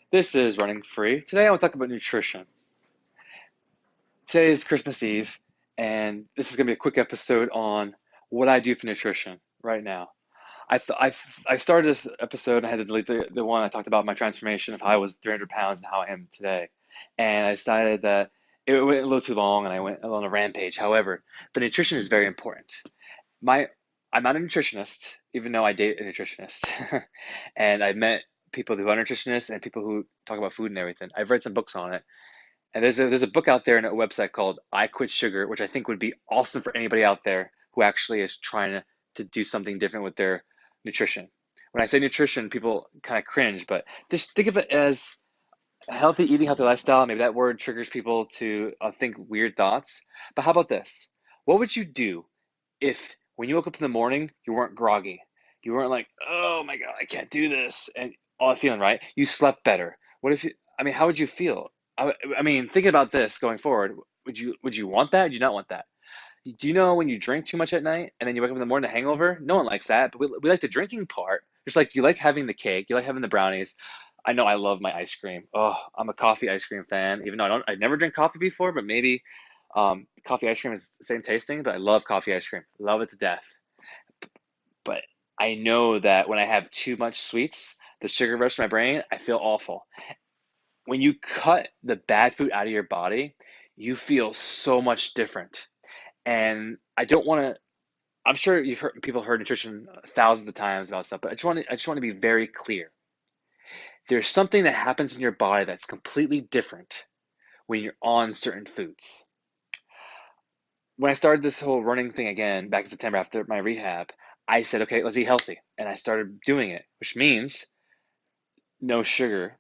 This is Running Free. Today I want to talk about nutrition. Today is Christmas Eve, and this is going to be a quick episode on what I do for nutrition right now. I started this episode and I had to delete the one I talked about my transformation of how I was 300 pounds and how I am today. And I decided that it went a little too long and I went on a rampage. However, the nutrition is very important. My I'm not a nutritionist, even though I date a nutritionist. And I've met people who are nutritionists and people who talk about food and everything. I've read some books on it. And there's a book out there and a website called I Quit Sugar, which I think would be awesome for anybody out there who actually is trying to do something different with their nutrition. When I say nutrition, people kind of cringe, but just think of it as healthy eating, healthy lifestyle. Maybe that word triggers people to think weird thoughts. But how about this? What would you do if when you woke up in the morning, you weren't groggy? You weren't like, oh my God, I can't do this, and all that feeling, right? You slept better. What if you, I mean, how would you feel? I mean, thinking about this going forward, would you want that? Do you not want that? Do you know when you drink too much at night and then you wake up in the morning, the hangover? No one likes that, but we like the drinking part. Just like you like having the cake, you like having the brownies. I know I love my ice cream. Oh, I'm a coffee ice cream fan, even though I never drink coffee before, but maybe coffee ice cream is the same tasting, but I love coffee ice cream. Love it to death. But I know that when I have too much sweets, the sugar rush to my brain, I feel awful. When you cut the bad food out of your body, you feel so much different. And I don't want to. I'm sure you've heard people heard nutrition thousands of times about stuff, but I just want to be very clear. There's something that happens in your body that's completely different when you're on certain foods. When I started this whole running thing again back in September after my rehab, I said, okay, let's eat healthy. And I started doing it, which means no sugar.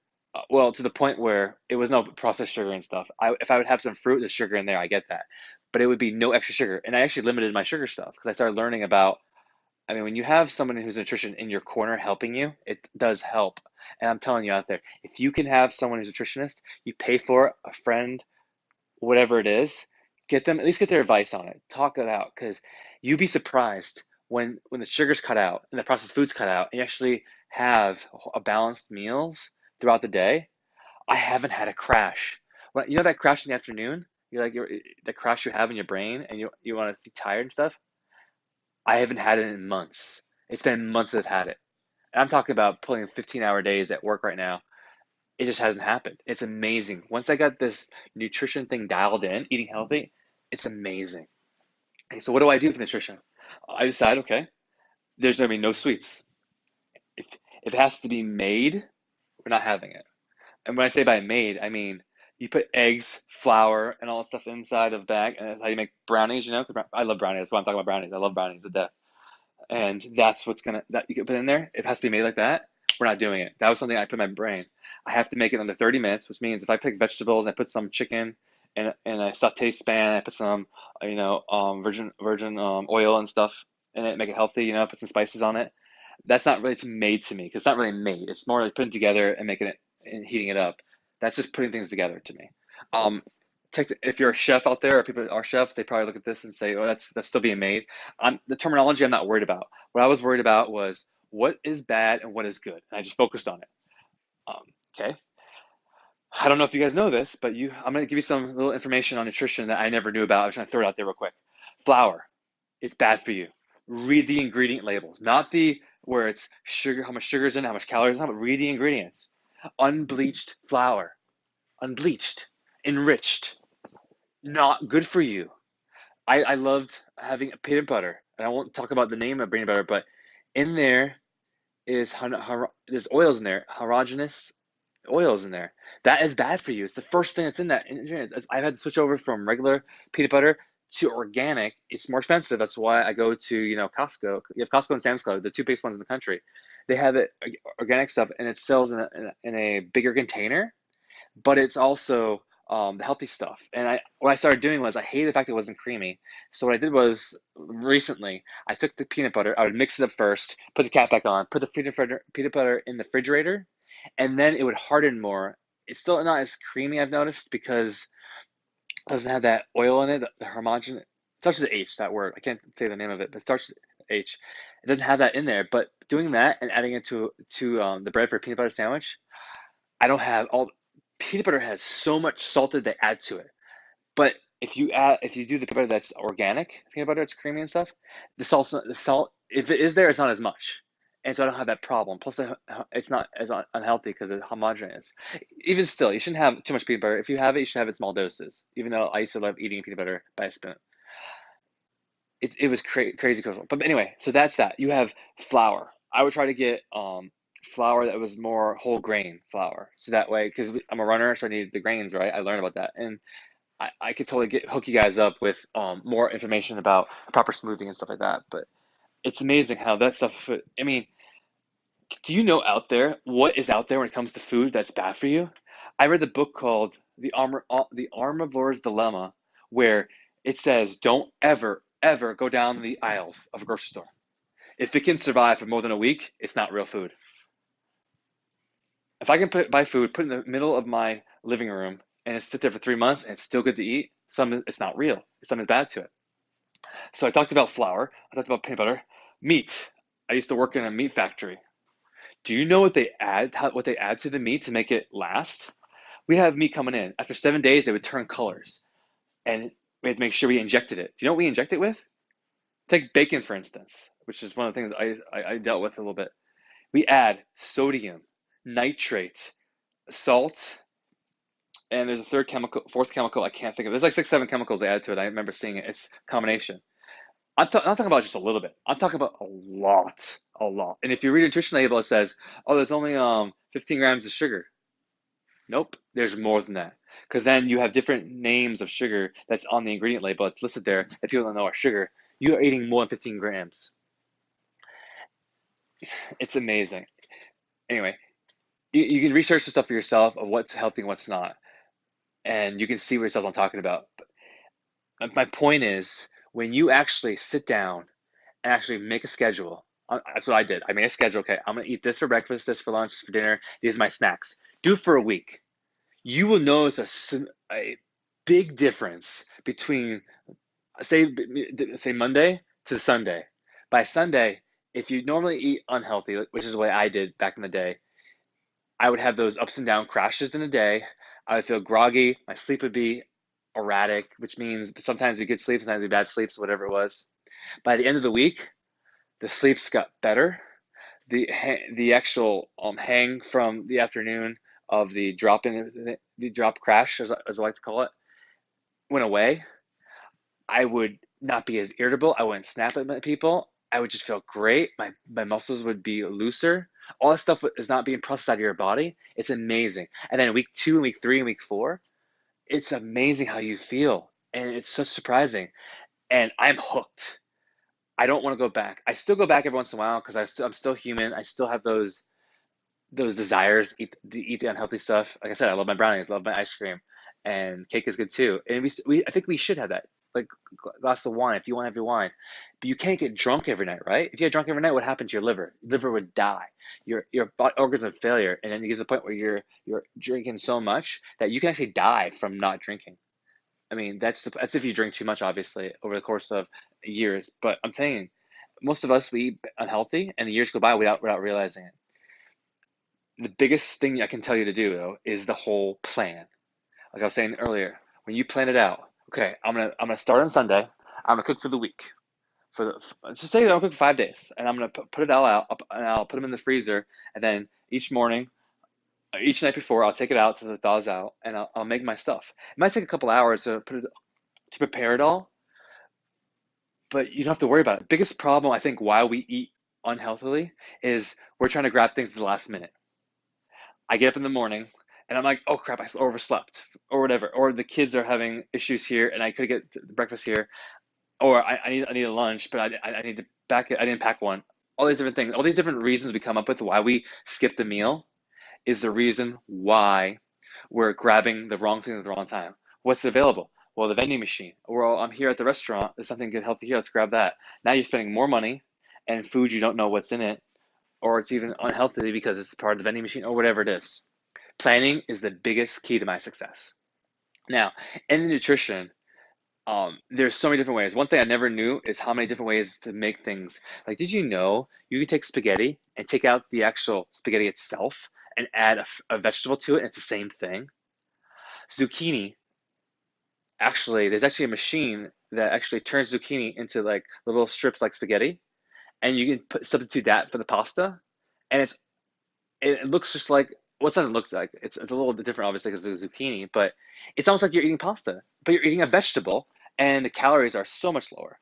Well, to the point where it was no processed sugar and stuff. If I would have some fruit, there's sugar in there, I get that. But it would be no extra sugar. And I actually limited my sugar stuff because I started learning about, I mean, when you have someone who's a nutrition in your corner helping you, it does help. And I'm telling you out there, if you can have someone who's a nutritionist, you pay for it, a friend, whatever it is, get them at least get their advice on it. Talk it out because you'd be surprised when the sugars cut out and the processed foods cut out, and you actually have a balanced meals throughout the day. I haven't had a crash. When, you know that crash in the afternoon? You like the crash you have in your brain, and you want to be tired and stuff. I haven't had it in months. It's been months that I've had it. And I'm talking about pulling 15-hour days at work right now. It just hasn't happened. It's amazing. Once I got this nutrition thing dialed in, eating healthy, it's amazing. And so what do I do for nutrition? I decide, okay, there's gonna be no sweets. If if it has to be made, we're not having it. And when I say by made, I mean you put eggs, flour, and all that stuff inside of a bag, and that's how you make brownies. You know, 'cause I love brownies. That's why I'm talking about brownies. I love brownies to death. And that's what's gonna that you can put in there. If it has to be made like that, we're not doing it. That was something I put in my brain. I have to make it under 30 minutes, which means if I pick vegetables, I put some chicken in a saute pan, I put some virgin oil and stuff in it, make it healthy. You know, put some spices on it. That's not really it's made to me because it's not really made. It's more like putting it together and making it and heating it up. That's just putting things together to me. Um, if you're a chef out there or people that are chefs, they probably look at this and say, "Oh, that's still being made." The terminology I'm not worried about. What I was worried about was what is bad and what is good, and I just focused on it. Um, okay. I don't know if you guys know this, but I'm going to give you some little information on nutrition that I never knew about. I'm just going to throw it out there real quick. Flour, it's bad for you. Read the ingredient labels, not the where it's sugar, how much sugar is in it, how much calories, but read the ingredients. Unbleached flour, unbleached, enriched, not good for you. I loved having peanut butter, and I won't talk about the name of peanut butter, but in there is there's oils in there, hydrogenous oils in there. That is bad for you. It's the first thing that's in that. I've had to switch over from regular peanut butter to organic. It's more expensive. That's why I go to Costco. You have Costco and Sam's Club, the two biggest ones in the country. They have it organic stuff, and it sells in a bigger container, but it's also the healthy stuff. And what I started doing was I hated the fact it wasn't creamy. So what I did was recently I took the peanut butter, I would mix it up first, put the cap back on, put the peanut butter in the refrigerator, and then it would harden more. It's still not as creamy, I've noticed, because it doesn't have that oil in it, the homogeneous. It starts with H, that word. I can't say the name of it, but it starts with H. It doesn't have that in there. But doing that and adding it to the bread for a peanut butter sandwich, I don't have all peanut butter has so much salt that they add to it. But if you do the peanut butter that's organic peanut butter, it's creamy and stuff, the salt, if it is there, it's not as much. And so I don't have that problem. Plus, it's not as unhealthy because it's homogeneous. Even still, you shouldn't have too much peanut butter. If you have it, you should have it in small doses. Even though I used to love eating peanut butter by a spoon, it was crazy cool. But anyway, so that's that. You have flour. I would try to get flour that was more whole grain flour, so that way, because I'm a runner, so I need the grains, right? I learned about that, and I could totally hook you guys up with more information about proper smoothing and stuff like that. But it's amazing how that stuff. I mean, do you know out there what is out there when it comes to food that's bad for you? I read the book called The Omnivore's Dilemma, where it says don't ever go down the aisles of a grocery store. If it can survive for more than a week, it's not real food. If I can buy food, put it in the middle of my living room, and it sit there for 3 months and it's still good to eat, it's not real. Something's bad to it. So I talked about flour. I talked about peanut butter, meat. I used to work in a meat factory. Do you know what they add? What they add to the meat to make it last? We have meat coming in. After 7 days, they would turn colors, and we had to make sure we injected it. Do you know what we inject it with? Take bacon, for instance, which is one of the things I dealt with a little bit. We add sodium, nitrate, salt, and there's a fourth chemical I can't think of. There's like six, seven chemicals they add to it. I remember seeing it. It's a combination. I'm not talking about just a little bit. I'm talking about a lot, a lot. And if you read a nutrition label, it says, "Oh, there's only 15 grams of sugar." Nope, there's more than that. Because then you have different names of sugar that's on the ingredient label. It's listed there. If people don't know our sugar, you are eating more than 15 grams. It's amazing. Anyway, you can research the stuff for yourself of what's healthy and what's not, and you can see what yourself I'm talking about. But my point is, when you actually sit down and actually make a schedule. That's what I did. I made a schedule. Okay, I'm gonna eat this for breakfast, this for lunch, this for dinner. These are my snacks. Do it for a week. You will notice a big difference between say Monday to Sunday. By Sunday, if you normally eat unhealthy, which is the way I did back in the day, I would have those ups and down crashes in a day. I would feel groggy. My sleep would be erratic, which means sometimes we good sleep, sometimes we bad sleeps, whatever it was. By the end of the week, the sleeps got better. The actual hang from the afternoon of the drop crash, as I like to call it, went away. I would not be as irritable. I wouldn't snap at people. I would just feel great. My muscles would be looser. All that stuff is not being processed out of your body. It's amazing. And then week 2 and week 3 and week 4, it's amazing how you feel. And it's so surprising. And I'm hooked. I don't want to go back. I still go back every once in a while because I'm still human. I still have those desires, to eat the unhealthy stuff. Like I said, I love my brownies, love my ice cream, and cake is good too. And we I think we should have that, like glass of wine if you want to have your wine. But you can't get drunk every night, right? If you get drunk every night, what happens to your liver? Your liver would die. Your organs would failure, and then you get to the point where you're drinking so much that you can actually die from not drinking. I mean, that's if you drink too much, obviously, over the course of years. But I'm saying, most of us we eat unhealthy, and the years go by without realizing it. The biggest thing I can tell you to do though is the whole plan. Like I was saying earlier, when you plan it out, okay, I'm gonna start on Sunday. I'm gonna cook for the week. For just say I'll cook 5 days, and I'm gonna put it all out, and I'll put them in the freezer, and then each morning, each night before, I'll take it out to the thaws out, and I'll make my stuff. It might take a couple hours to prepare it all, but you don't have to worry about it. Biggest problem I think why we eat unhealthily is we're trying to grab things at the last minute. I get up in the morning and I'm like, oh crap, I overslept or whatever. Or the kids are having issues here and I could get breakfast here. Or I need a lunch, but I need to pack it. I didn't pack one. All these different things, all these different reasons we come up with why we skip the meal is the reason why we're grabbing the wrong thing at the wrong time. What's available? Well, the vending machine. Well, I'm here at the restaurant. There's something good, healthy here. Let's grab that. Now you're spending more money and food you don't know what's in it, or it's even unhealthy because it's part of the vending machine or whatever it is. Planning is the biggest key to my success. Now, in the nutrition, there's so many different ways. One thing I never knew is how many different ways to make things. Like, did you know you can take spaghetti and take out the actual spaghetti itself and add a vegetable to it, and it's the same thing. Zucchini, actually, there's actually a machine that actually turns zucchini into like little strips like spaghetti, and you can substitute that for the pasta, and it looks just like, well, it doesn't look like, it's a little bit different obviously because it's zucchini, but it's almost like you're eating pasta, but you're eating a vegetable, and the calories are so much lower.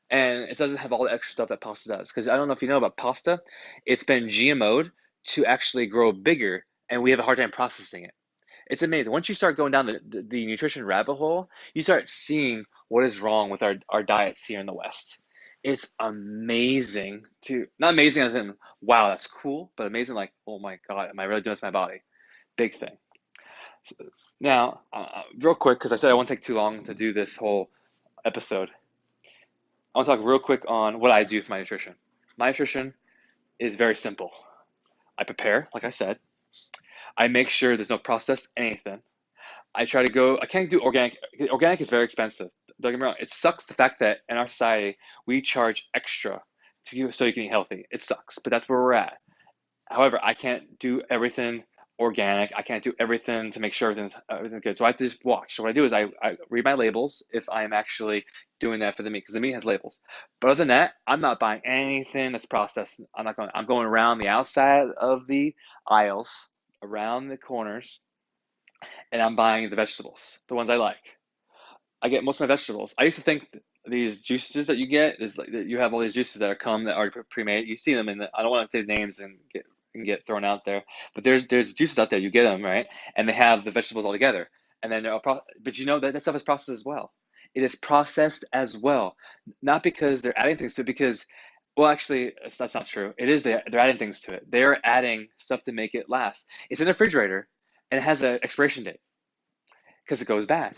And it doesn't have all the extra stuff that pasta does. Because I don't know if you know about pasta, it's been GMO'd to actually grow bigger, and we have a hard time processing it. It's amazing. Once you start going down the nutrition rabbit hole, you start seeing what is wrong with our diets here in the West. It's amazing to, not amazing as in, wow, that's cool, but amazing like, oh my God, am I really doing this to my body? Big thing. So, now, real quick, because I said I won't take too long to do this whole episode, I want to talk real quick on what I do for my nutrition. My nutrition is very simple. I prepare, like I said. I make sure there's no processed anything. I try to go, I can't do organic. Organic is very expensive. Don't get me wrong. It sucks the fact that in our society, we charge extra so you can eat healthy. It sucks, but that's where we're at. However, I can't do everything organic. I can't do everything to make sure everything's good. So I have to just watch. So what I do is I read my labels if I'm actually doing that for the meat, because the meat has labels. But other than that, I'm not buying anything that's processed. I'm going around the outside of the aisles, around the corners, and I'm buying the vegetables, the ones I like. I get most of my vegetables. I used to think these juices that you get is like that you have all these juices that are come that are pre-made. You see them in the, I don't want to say names and get thrown out there, but there's juices out there. You get them, right, and they have the vegetables all together, and then but you know that stuff is processed as well. It is processed as well, not because they're adding things to it, because, well, actually, that's not true. It is they're adding things to it. They're adding stuff to make it last. It's in the refrigerator, and it has an expiration date because it goes bad.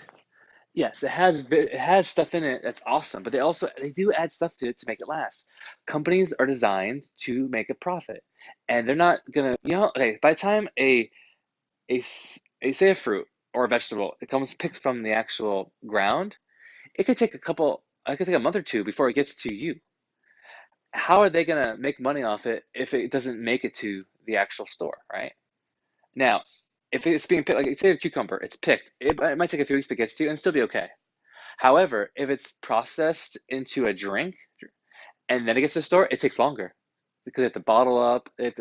Yes, it has stuff in it that's awesome, but they do add stuff to it to make it last. Companies are designed to make a profit, and they're not gonna, okay, by the time a say a fruit or a vegetable, it comes picked from the actual ground, it could take a month or two before it gets to you. How are they gonna make money off it if it doesn't make it to the actual store, right? Now, if it's being picked, like say a cucumber, it's picked, it might take a few weeks, but it gets to you and still be okay. However, if it's processed into a drink and then it gets to the store, it takes longer because they have to bottle up, they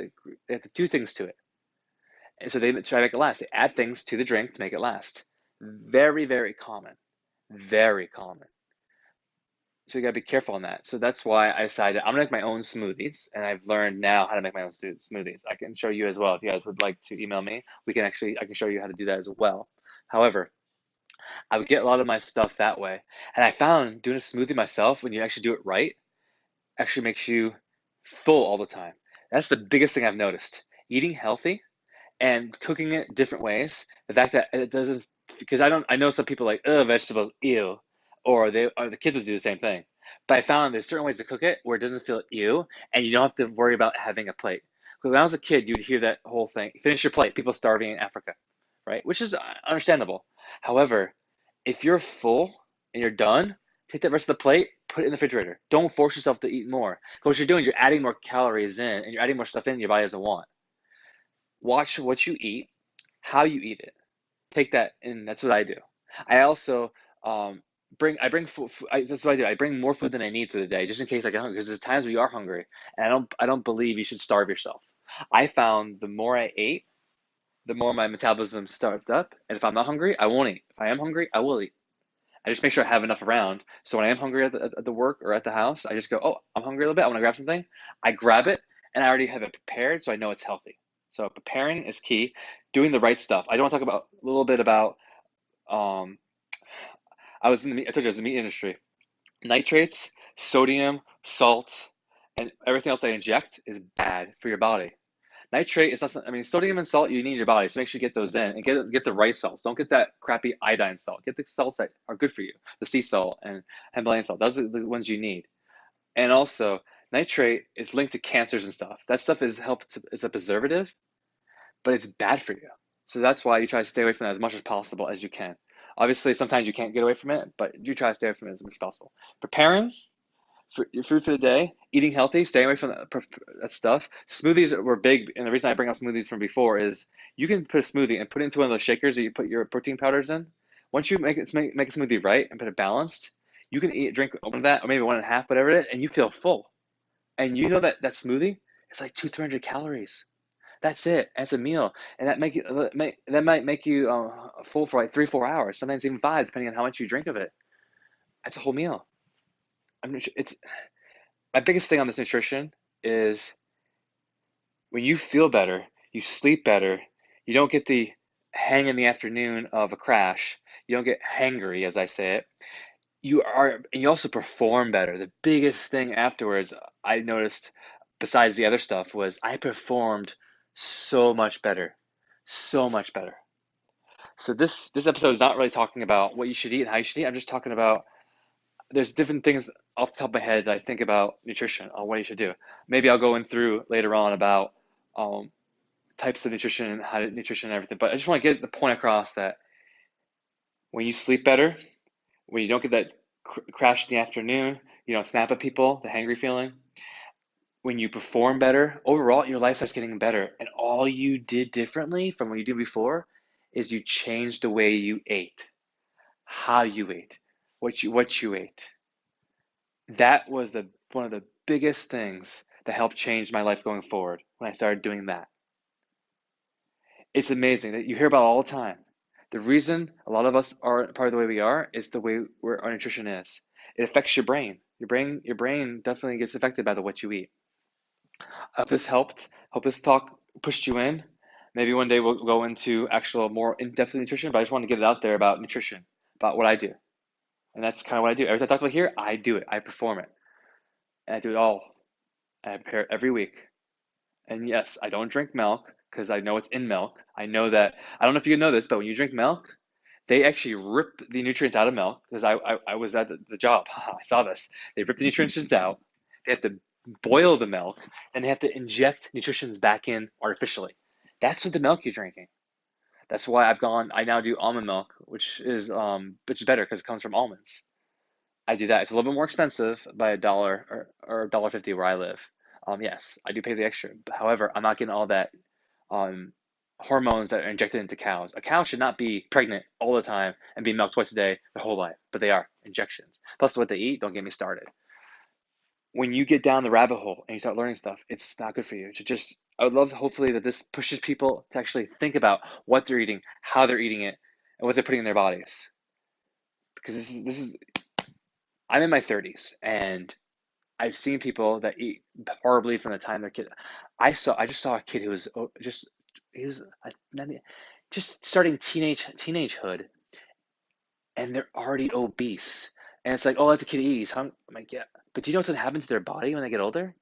have to do things to it. And so they try to make it last. They add things to the drink to make it last. Very, very common. Very common. So you gotta be careful on that. So that's why I decided I'm gonna make my own smoothies, and I've learned now how to make my own smoothies. I can show you as well if you guys would like to email me. I can show you how to do that as well. However, I would get a lot of my stuff that way. And I found doing a smoothie myself, when you actually do it right, actually makes you full all the time. That's the biggest thing I've noticed. Eating healthy and cooking it different ways. The fact that it doesn't, because I know some people like, oh, vegetables, ew, or the kids would do the same thing. But I found there's certain ways to cook it where it doesn't feel ew, and you don't have to worry about having a plate. Because when I was a kid, you'd hear that whole thing, finish your plate, people starving in Africa, right? Which is understandable. However, if you're full and you're done, take that rest of the plate, put it in the refrigerator. Don't force yourself to eat more. Because what you're doing, you're adding more calories in, and you're adding more stuff in your body doesn't want. Watch what you eat, how you eat it. Take that, and that's what I do. I also I bring food. That's what I do. I bring more food than I need to the day, just in case I get hungry. Because there's times when you are hungry, and I don't believe you should starve yourself. I found the more I ate, the more my metabolism starved up, and if I'm not hungry, I won't eat. If I am hungry, I will eat. I just make sure I have enough around. So when I am hungry at the work or at the house, I just go, oh, I'm hungry a little bit. I want to grab something. I grab it, and I already have it prepared, so I know it's healthy. So preparing is key. Doing the right stuff. I don't want to talk about a little bit about. Um, I told you I was in the meat industry. Nitrates, sodium, salt, and everything else I inject is bad for your body. Nitrate is not, I mean, sodium and salt you need in your body, so make sure you get those in and get the right salts. Don't get that crappy iodine salt. Get the salts that are good for you, the sea salt and Himalayan salt. Those are the ones you need. And also, nitrate is linked to cancers and stuff. That stuff is a preservative, but it's bad for you. So that's why you try to stay away from that as much as possible as you can. Obviously, sometimes you can't get away from it, but you try to stay away from it as much as possible. Preparing, For your food for the day, eating healthy, staying away from that stuff. Smoothies were big, and the reason I bring up smoothies from before is you can put a smoothie and put it into one of those shakers that you put your protein powders in. Once you make a smoothie right and put it balanced, you can drink one of that or maybe one and a half, whatever it is, and you feel full. And you know that smoothie, it's like 200-300 calories. That's it. That's a meal, and that might make you full for like 3-4 hours, sometimes even 5, depending on how much you drink of it. That's a whole meal. It's my biggest thing on this nutrition is when you feel better, you sleep better, you don't get the hang in the afternoon of a crash, you don't get hangry, as I say it. And you also perform better. The biggest thing afterwards I noticed, besides the other stuff, was I performed so much better, so much better. So this episode is not really talking about what you should eat and how you should eat. I'm just talking about there's different things off the top of my head that I think about nutrition on what you should do. Maybe I'll go in through later on about types of nutrition and how to nutrition and everything. But I just want to get the point across that when you sleep better, when you don't get that crash in the afternoon, you don't snap at people, the hangry feeling. When you perform better, overall, your life starts getting better. And all you did differently from what you did before is you changed the way you ate, how you ate, what you ate. That was one of the biggest things that helped change my life going forward when I started doing that. It's amazing that you hear about all the time. The reason a lot of us are part of the way we are is the way our nutrition is. It affects your brain. Your brain definitely gets affected by what you eat. I hope this helped. Hope this talk pushed you in. Maybe one day we'll go into actual more in-depth nutrition, but I just want to get it out there about nutrition, about what I do. And that's kind of what I do. Everything I talk about here, I do it. I perform it. And I do it all. And I prepare it every week. And yes, I don't drink milk because I know it's in milk. I know that, I don't know if you know this, but when you drink milk, they actually rip the nutrients out of milk because I was at the job. I saw this. They rip the nutrients out. They have to boil the milk, and they have to inject nutrients back in artificially. That's what the milk you're drinking. That's why I now do almond milk, which is better because it comes from almonds. I do that. It's a little bit more expensive by $1 or $1.50 where I live. Yes, I do pay the extra. However, I'm not getting all that hormones that are injected into cows. A cow should not be pregnant all the time and be milked twice a day their whole life, but they are injections. Plus, what they eat, don't get me started. When you get down the rabbit hole and you start learning stuff, it's not good for you. I would love hopefully that this pushes people to actually think about what they're eating, how they're eating it, and what they're putting in their bodies. Because I'm in my 30s and I've seen people that eat horribly from the time they're kids. I just saw a kid who was just starting teenagehood, and they're already obese. And it's like, oh, let the kid eat. He's hungry. I'm like, yeah, but do you know what's gonna happen to their body when they get older?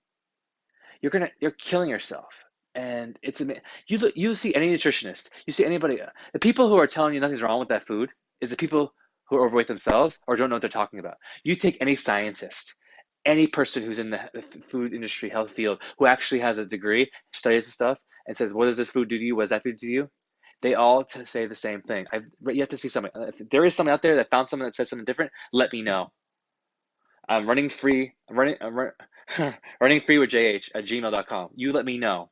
You're killing yourself. And it's amazing. You see any nutritionist, you see anybody, the people who are telling you nothing's wrong with that food is the people who are overweight themselves or don't know what they're talking about. You take any scientist, any person who's in the food industry, health field, who actually has a degree, studies the stuff, and says, what does this food do to you? What does that food do to you? They all say the same thing. I've yet to see something. If there is something out there that found something that says something different, let me know. I'm running free. Running free with JH at gmail.com. You let me know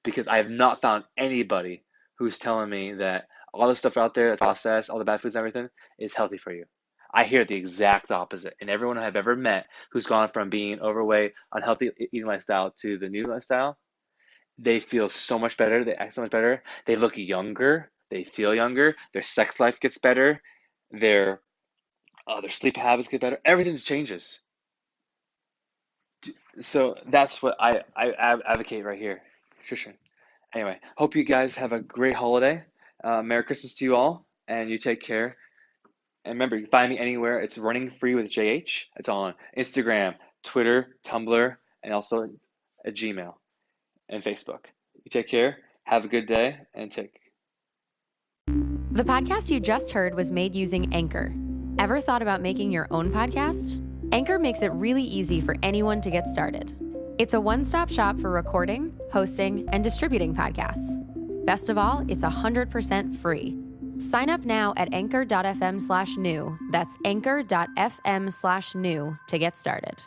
because I have not found anybody who's telling me that all the stuff out there that's processed, all the bad foods and everything is healthy for you. I hear the exact opposite. And everyone I've ever met who's gone from being overweight, unhealthy eating lifestyle to the new lifestyle, they feel so much better. They act so much better. They look younger. They feel younger. Their sex life gets better. Their sleep habits get better. Everything changes. So that's what I advocate right here, nutrition. Anyway, hope you guys have a great holiday. Merry Christmas to you all, and you take care. And remember, you can find me anywhere. It's Running Free with JH. It's on Instagram, Twitter, Tumblr, and also at Gmail and Facebook. You take care. Have a good day, and take. The podcast you just heard was made using Anchor. Ever thought about making your own podcast? Anchor makes it really easy for anyone to get started. It's a one-stop shop for recording, hosting, and distributing podcasts. Best of all, it's 100% free. Sign up now at anchor.fm/new. That's anchor.fm/new to get started.